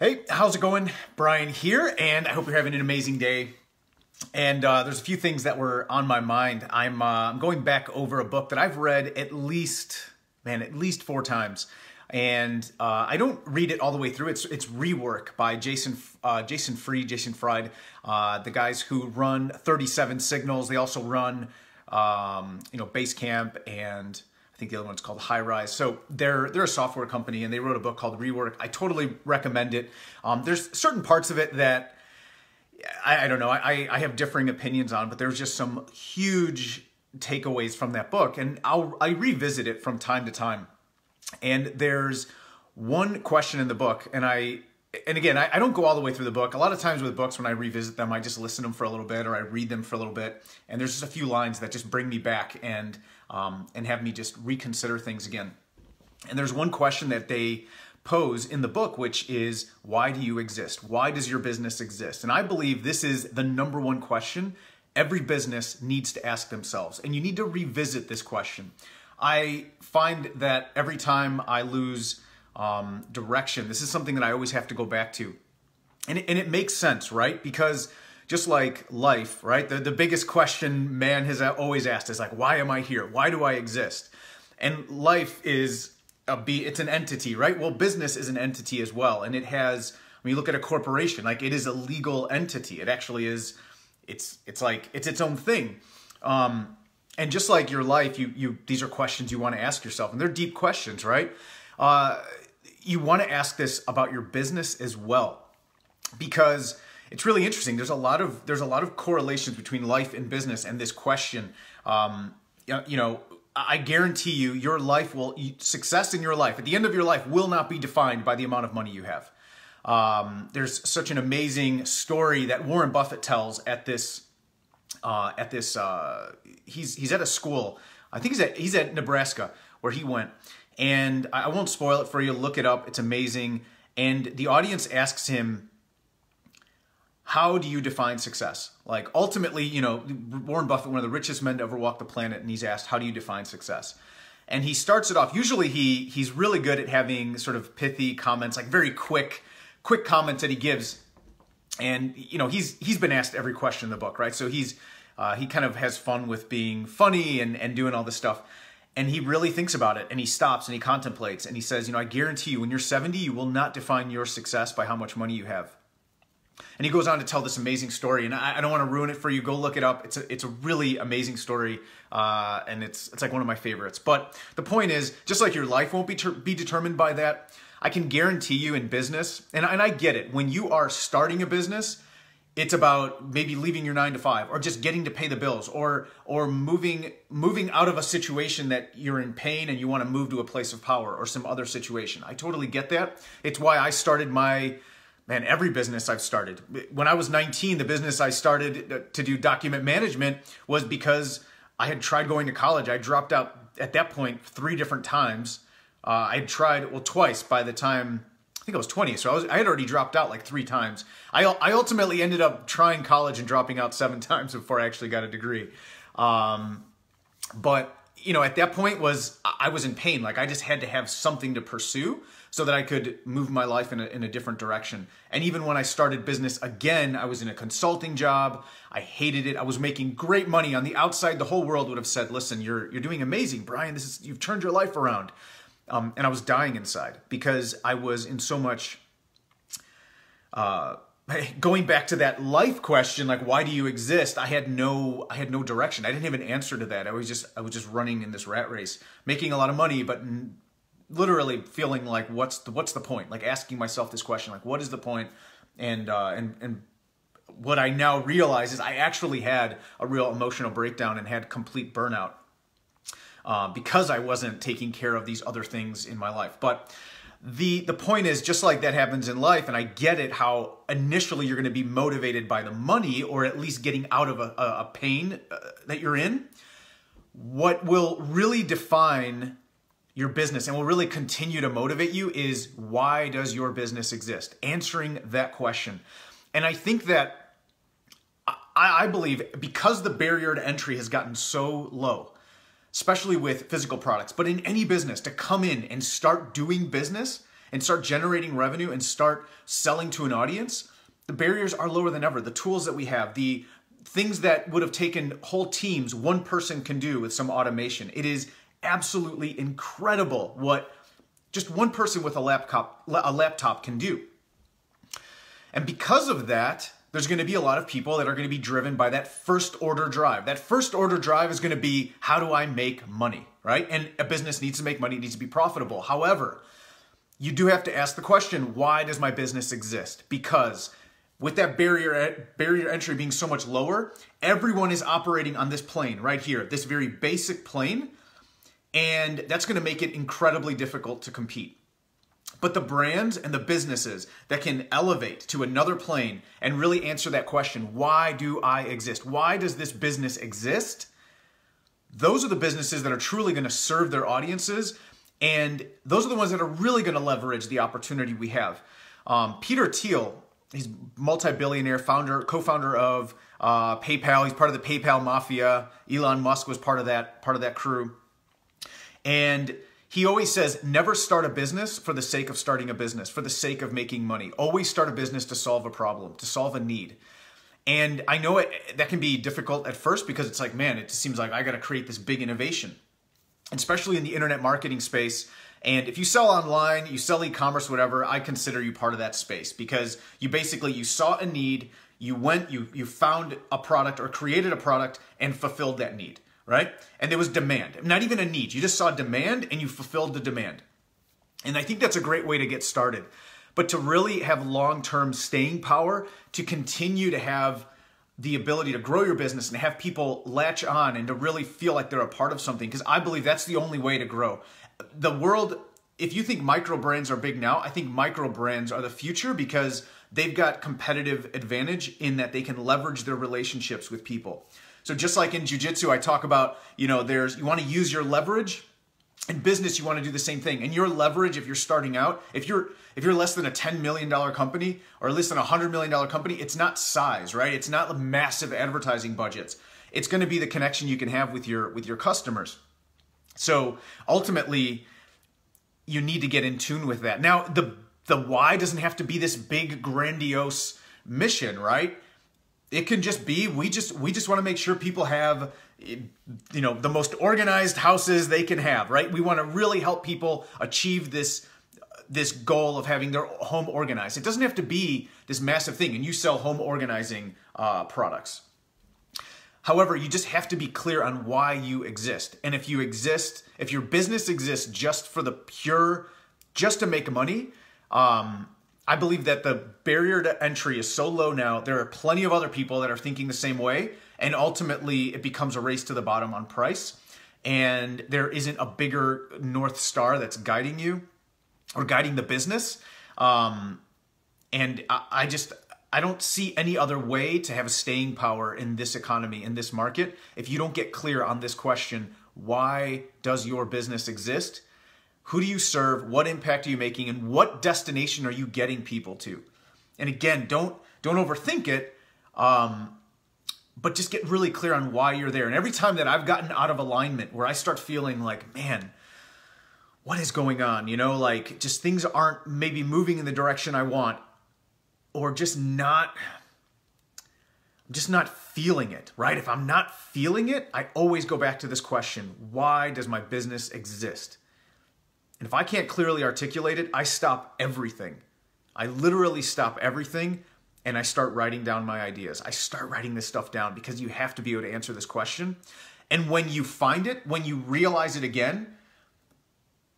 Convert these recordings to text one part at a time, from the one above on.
Hey, how's it going? Brian here, and I hope you're having an amazing day. And there's a few things that were on my mind. I'm going back over a book that I've read at least 4 times, and I don't read it all the way through. It's Rework by Jason Fried, the guys who run 37 Signals. They also run Basecamp, and I think the other one's called High Rise. So they're a software company, and they wrote a book called Rework. I totally recommend it. There's certain parts of it that I don't know. I have differing opinions on, but there's just some huge takeaways from that book, and I revisit it from time to time. And there's one question in the book, and again, I don't go all the way through the book. A lot of times with books, when I revisit them, I just listen to them for a little bit, or I read them for a little bit, and there's just a few lines that just bring me back and have me just reconsider things again. And there's one question that they pose in the book, which is, why do you exist? Why does your business exist? And I believe this is the number one question every business needs to ask themselves, and you need to revisit this question. I find that every time I lose direction, this is something that I always have to go back to. And it makes sense, right? Because just like life, right? The biggest question man has always asked is like, why am I here? Why do I exist? And life is it's an entity, right? Well, business is an entity as well. And it has, when you look at a corporation, like it is a legal entity. It actually is, it's its own thing. And just like your life, these are questions you want to ask yourself, and they're deep questions, right? You want to ask this about your business as well, because it's really interesting. There's a lot of correlations between life and business and this question. I guarantee you, success in your life, at the end of your life, will not be defined by the amount of money you have. There's such an amazing story that Warren Buffett tells he's at a school. I think he's at Nebraska, where he went. And I won't spoil it for you. Look it up. It's amazing. And the audience asks him, how do you define success? Like, ultimately, Warren Buffett, one of the richest men to ever walk the planet, and he's asked, how do you define success? And he starts it off. Usually he's really good at having sort of pithy comments, like very quick comments that he gives. And, he's been asked every question in the book, right? So he kind of has fun with being funny and doing all this stuff. And he really thinks about it, and he stops and he contemplates, and he says, I guarantee you, when you're 70, you will not define your success by how much money you have. And he goes on to tell this amazing story, and I don't want to ruin it for you. Go look it up. It's a really amazing story, and it's like one of my favorites. But the point is, just like your life won't be determined by that, I can guarantee you in business, and I get it, when you are starting a business, it's about maybe leaving your 9-to-5, or just getting to pay the bills, or moving out of a situation that you're in pain and you want to move to a place of power, or some other situation. I totally get that. It's why I started every business I've started. When I was 19, the business I started to do document management was because I had tried going to college. I dropped out at that point 3 different times. I had tried, twice by the time, I think I was 20. So I had already dropped out like 3 times. I ultimately ended up trying college and dropping out 7 times before I actually got a degree. But at that point I was in pain. Like, I just had to have something to pursue so that I could move my life in a different direction. And even when I started business again, I was in a consulting job. I hated it. I was making great money. On the outside, the whole world would have said, listen, you're doing amazing, Brian. You've turned your life around. And I was dying inside because I was in so much, going back to that life question, like, why do you exist? I had no direction. I didn't have an answer to that. I was just running in this rat race, making a lot of money, but literally feeling like, what's the point? Like, asking myself this question, like, what is the point? And what I now realize is I actually had a real emotional breakdown and had complete burnout because I wasn't taking care of these other things in my life. But the point is, just like that happens in life, and I get it, how initially you're going to be motivated by the money, or at least getting out of a pain that you're in. What will really define your business and will really continue to motivate you is, why does your business exist? Answering that question. And I think that, I believe, because the barrier to entry has gotten so low, especially with physical products, but in any business, to come in and start doing business and start generating revenue and start selling to an audience, the barriers are lower than ever. The tools that we have, the things that would have taken whole teams, one person can do with some automation. It is absolutely incredible what just one person with a laptop can do. And because of that, there's going to be a lot of people that are going to be driven by that first order drive. That first order drive is going to be, how do I make money, right? And a business needs to make money, it needs to be profitable. However, you do have to ask the question, why does my business exist? Because with that barrier entry being so much lower, everyone is operating on this plane right here, this very basic plane, and that's going to make it incredibly difficult to compete. But the brands and the businesses that can elevate to another plane and really answer that question, why do I exist? Why does this business exist? Those are the businesses that are truly going to serve their audiences, and those are the ones that are really going to leverage the opportunity we have. Peter Thiel, he's multi-billionaire co-founder of PayPal. He's part of the PayPal mafia. Elon Musk was part of that crew. And he always says, never start a business for the sake of starting a business, for the sake of making money. Always start a business to solve a problem, to solve a need. And I know that can be difficult at first because it's like, man, it just seems like I got to create this big innovation, especially in the internet marketing space. And if you sell online, you sell e-commerce, whatever, I consider you part of that space because you saw a need, you found a product or created a product and fulfilled that need. Right? And there was demand, not even a need. You just saw demand and you fulfilled the demand. And I think that's a great way to get started. But to really have long-term staying power, to continue to have the ability to grow your business and have people latch on and to really feel like they're a part of something, because I believe that's the only way to grow. The world, if you think micro brands are big now, I think micro brands are the future because they've got competitive advantage in that they can leverage their relationships with people. So just like in jiu-jitsu, I talk about, you want to use your leverage. In business, you want to do the same thing. And your leverage, if you're starting out, if you're less than a $10 million company or less than a $100 million company, it's not size, right? It's not massive advertising budgets. It's going to be the connection you can have with your customers. So ultimately, you need to get in tune with that. Now, the why doesn't have to be this big, grandiose mission, right? It can just be, we just want to make sure people have, the most organized houses they can have, right? We want to really help people achieve this goal of having their home organized. It doesn't have to be this massive thing, and you sell home organizing products. However, you just have to be clear on why you exist. And if your business exists just to make money, I believe that the barrier to entry is so low now, there are plenty of other people that are thinking the same way, and ultimately it becomes a race to the bottom on price, and there isn't a bigger North Star that's guiding you or guiding the business. And I don't see any other way to have a staying power in this economy, in this market, if you don't get clear on this question, why does your business exist? Who do you serve? What impact are you making? And what destination are you getting people to? And again, don't overthink it, but just get really clear on why you're there. And every time that I've gotten out of alignment, where I start feeling like, man, what is going on? Like just things aren't maybe moving in the direction I want, or just not feeling it, right? If I'm not feeling it, I always go back to this question, why does my business exist? And if I can't clearly articulate it, I stop everything. I literally stop everything and I start writing down my ideas. I start writing this stuff down because you have to be able to answer this question. And when you find it, when you realize it again,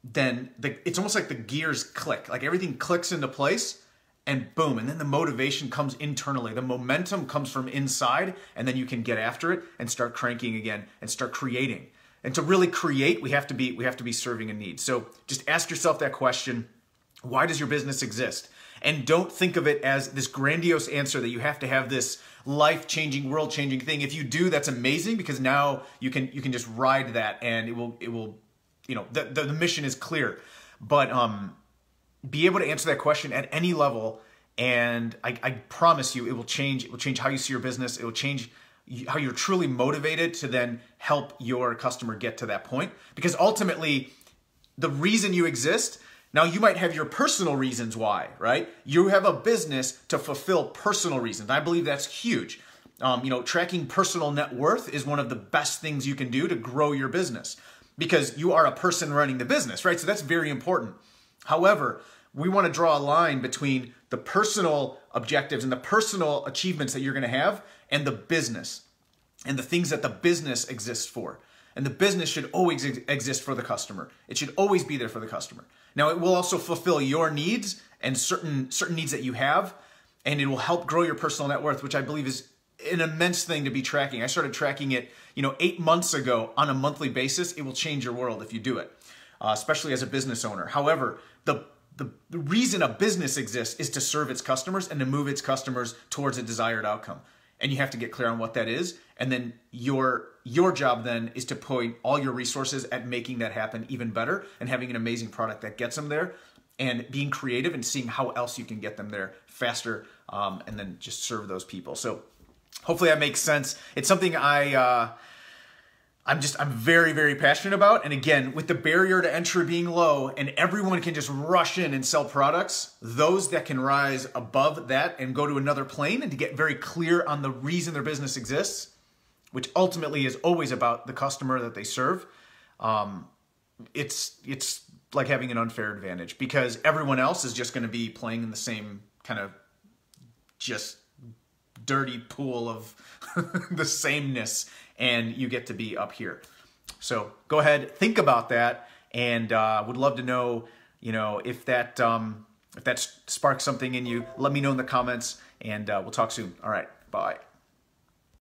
then it's almost like the gears click. Like everything clicks into place and boom. And then the motivation comes internally. The momentum comes from inside, and then you can get after it and start cranking again and start creating. And to really create, we have to be serving a need. So just ask yourself that question, why does your business exist? And don't think of it as this grandiose answer that you have to have this life-changing, world-changing thing. If you do, that's amazing, because now you can just ride that, and it will the mission is clear. But be able to answer that question at any level, and I promise you, it will change. It will change how you see your business. It will change how you're truly motivated to then help your customer get to that point. Because ultimately, the reason you exist Now, you might have your personal reasons why, right? You have a business to fulfill personal reasons. I believe that's huge. Tracking personal net worth is one of the best things you can do to grow your business because you are a person running the business, right? So that's very important. However, we want to draw a line between the personal objectives and the personal achievements that you're going to have and the business and the things that the business exists for. And the business should always exist for the customer. It should always be there for the customer. Now, it will also fulfill your needs and certain needs that you have, and it will help grow your personal net worth, which I believe is an immense thing to be tracking. I started tracking it, 8 months ago on a monthly basis. It will change your world if you do it, especially as a business owner. However, the reason a business exists is to serve its customers and to move its customers towards a desired outcome. And you have to get clear on what that is. And then your job then is to point all your resources at making that happen even better and having an amazing product that gets them there and being creative and seeing how else you can get them there faster and then just serve those people. So hopefully that makes sense. It's something I'm very, very passionate about. And again, with the barrier to entry being low and everyone can just rush in and sell products, those that can rise above that and go to another plane and to get very clear on the reason their business exists, which ultimately is always about the customer that they serve, it's like having an unfair advantage because everyone else is just going to be playing in the same kind of just dirty pool of the sameness, and you get to be up here. So go ahead, think about that, and would love to know, if that sparks something in you. Let me know in the comments, and we'll talk soon. All right, bye.